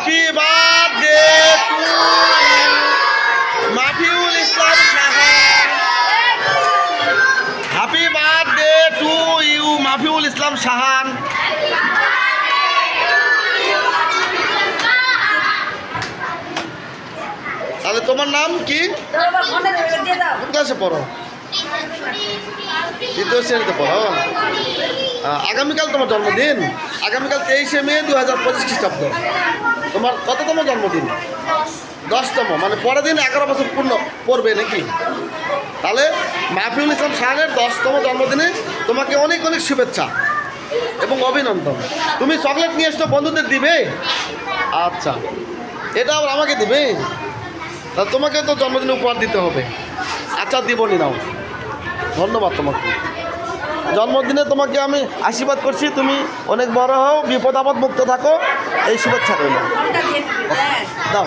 Happy birthday to Mafiul Islam Sahan. Happy birthday to you Mafiul Islam Sahan. তাহলে তোমার নাম কি? কোন ক্লাসে পড়ো? দ্বিতীয় শ্রেণীতে পড়ো। আগামীকাল তোমার জন্মদিন, আগামীকাল 23শে মে 2025 খ্রিস্টাব্দ। তোমার কততম জন্মদিন? 10তম, মানে পরের দিন 11 বছর পূর্ণ পড়বে নাকি? তাহলে মাফিউল ইসলাম সাহানের 10তম জন্মদিনে তোমাকে অনেক অনেক শুভেচ্ছা এবং অভিনন্দন। তুমি চকলেট নিয়ে এসছো, বন্ধুদের দিবে? আচ্ছা, এটা আবার আমাকে দিবে? তা তোমাকে তো জন্মদিনে উপহার দিতে হবে। আচ্ছা, দিবনি নাও। ধন্যবাদ তোমাকে। জন্মদিনে তোমাকে আমি আশীর্বাদ করছি, তুমি অনেক বড় হও, বিপদ আপদ মুক্ত থাকো, এই শুভেচ্ছা রইল। দাও।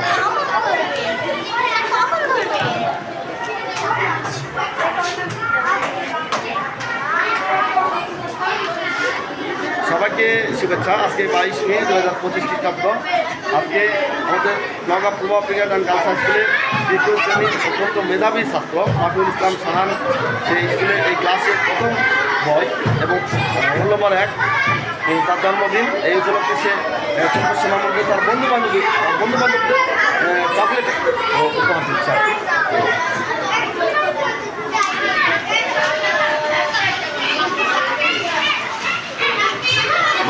সবাইকে শুভেচ্ছা। আজকে 22 মে 2025 খ্রিস্টাব্দ। আজকে আমাদের নওগাঁ পূর্ব ব্রিগেড অ্যান্ড গার্লস হাই স্কুলে দ্বিতীয় শ্রেণীর অত্যন্ত মেধাবী ছাত্র মাফিউল ইসলাম সাহান সেই স্কুলে এই ক্লাসে প্রথম হয় এবং রোল নম্বর 1, তার জন্মদিন। এই উপলক্ষে সে ছোট্ট সোনার মধ্যে তার বন্ধুবান্ধবদের চকলেট উপহার দিচ্ছে।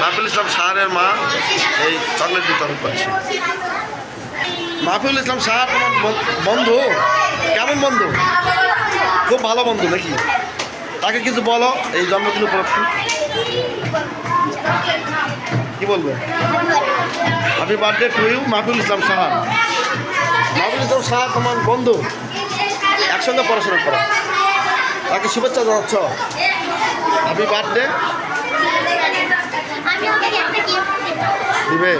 মাফিউল ইসলাম সাহারের মা এই চকলেট বিতরণ করছে। মাফিউল ইসলাম সাহার তোমার বন্ধু? কেমন বন্ধু? খুব ভালো বন্ধু নাকি? তাকে কিছু বলো এই জন্মদিন উপলক্ষে। কি বলবে? Happy birthday to you Mafiul ইসলাম সাহার। মাফিউল ইসলাম সাহা তোমার বন্ধু, একসঙ্গে পড়াশোনা করা, তাকে শুভেচ্ছা জানাচ্ছ। Happy birthday. দিবে?